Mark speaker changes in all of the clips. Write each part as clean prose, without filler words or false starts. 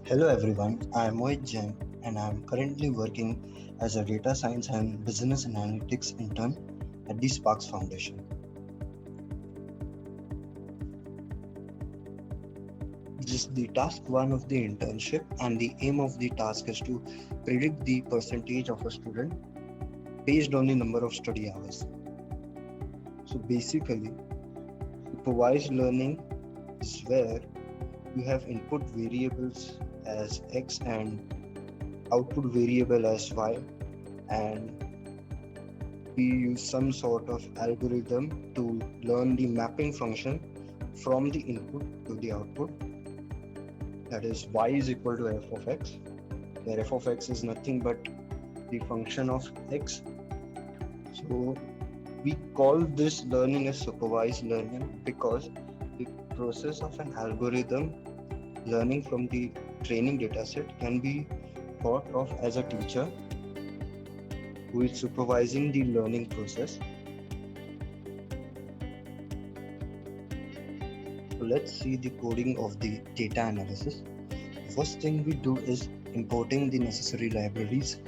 Speaker 1: Hello everyone, I am Mohit Jain and I am currently working as a data science and business analytics intern at the Sparks Foundation. This is the task one of the internship, and the aim of the task is to predict the percentage of a student based on the number of study hours. So basically, supervised learning is where you have input variables as x and output variable as y, and we use some sort of algorithm to learn the mapping function from the input to the output. That is, y is equal to f of x, where f of x is nothing but the function of x. So we call this learning as supervised learning because the process of an algorithm learning from the training dataset can be thought of as a teacher who is supervising the learning process. So let's see the coding of the data analysis. First thing we do is importing the necessary libraries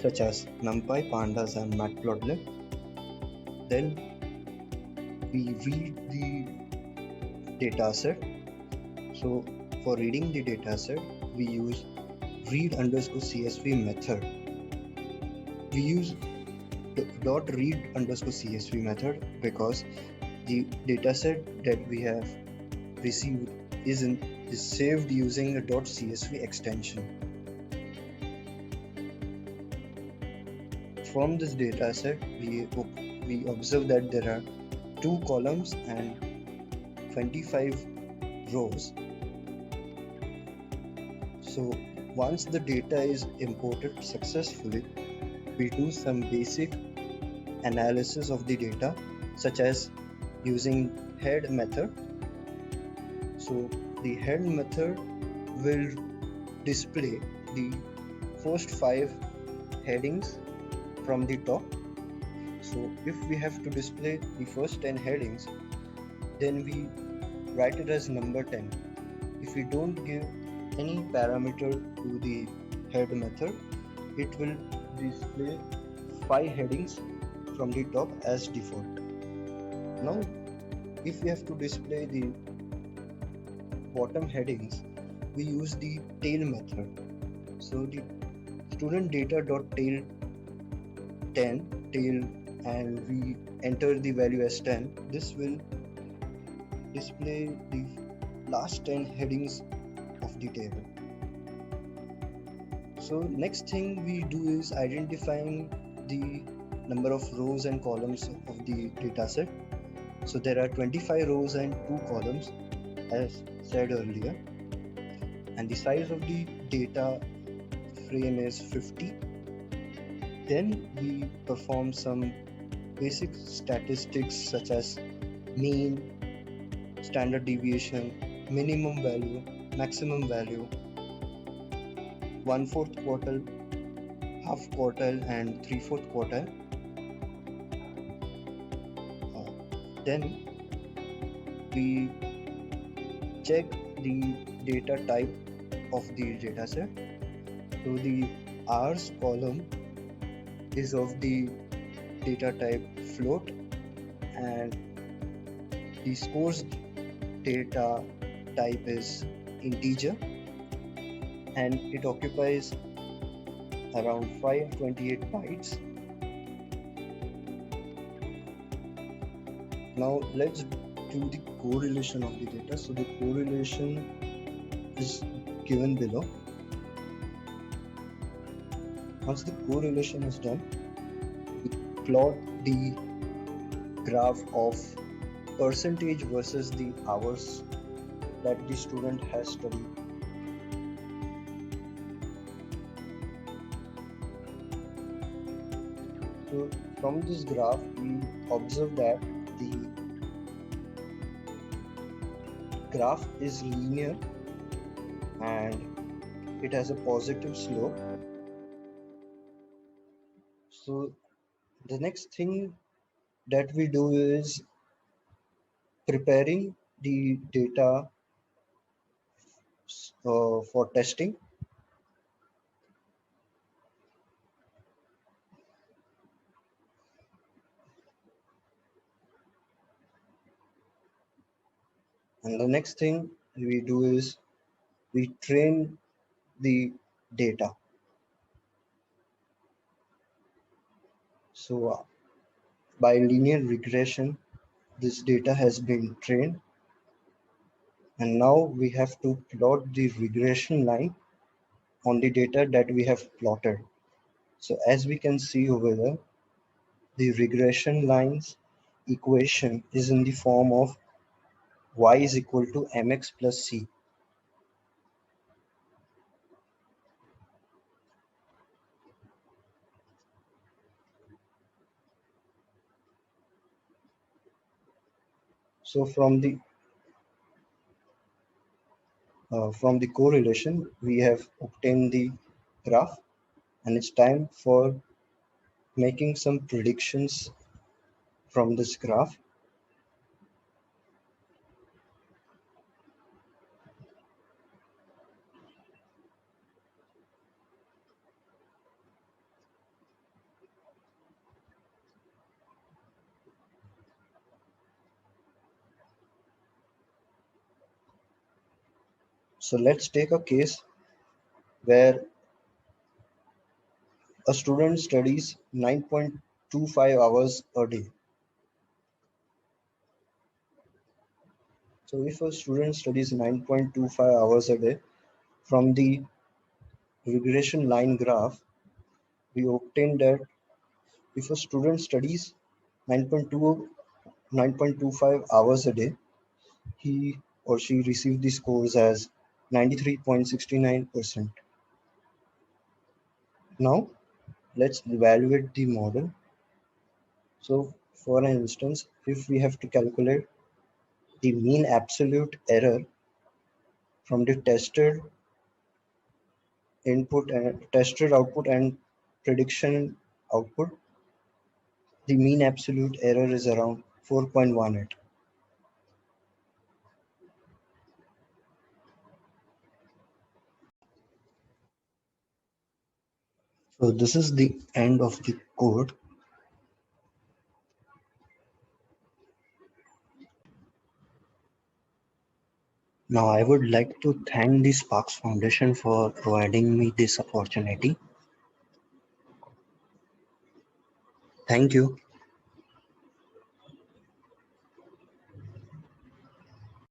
Speaker 1: such as NumPy, Pandas, and Matplotlib. Then we read the dataset. So for reading the dataset, we use read underscore CSV method. We use dot read underscore CSV method because the dataset that we have received is saved using a .csv extension. From this dataset, we observe that there are 2 columns and 25 rows. So once the data is imported successfully, we do some basic analysis of the data, such as using head method. So the head method will display the first 5 headings from the top. So if we have to display the first 10 headings, then we write it as number 10. If we don't give any parameter to the head method, it will display 5 headings from the top as default. Now, if we have to display the bottom headings, we use the tail method. So the student data dot tail 10 tail, and we enter the value as 10. This will display the last 10 headings of the table. So next thing we do is identifying the number of rows and columns of the dataset. So there are 25 rows and 2 columns as said earlier, and the size of the data frame is 50. Then we perform some basic statistics such as mean, standard deviation, minimum value, maximum value, 1/4 quartile, half quartile, and 3/4 quartile. Then we check the data type of the dataset. So the R's column is of the data type float, and the scores data type is integer, and it occupies around 528 bytes. Now let's do the correlation of the data. So the correlation is given below. Once the correlation is done, we plot the graph of percentage versus the hours that the student has studied. So from this graph, we observe that the graph is linear and it has a positive slope. So the next thing that we do is preparing the data for testing. And the next thing we do is we train the data. So by linear regression, this data has been trained, and now we have to plot the regression line on the data that we have plotted. So as we can see over there, the regression lines equation is in the form of y is equal to mx plus c. So from the correlation, we have obtained the graph, and it's time for making some predictions from this graph. So let's take a case where a student studies 9.25 hours a day. So if a student studies 9.25 hours a day, from the regression line graph, we obtain that if a student studies 9.25 hours a day, he or she received the scores as 93.69%. Now let's evaluate the model. So for an instance, if we have to calculate the mean absolute error from the tested output and prediction output, the mean absolute error is around 4.18. So this is the end of the code. Now I would like to thank the Sparks Foundation for providing me this opportunity. Thank you.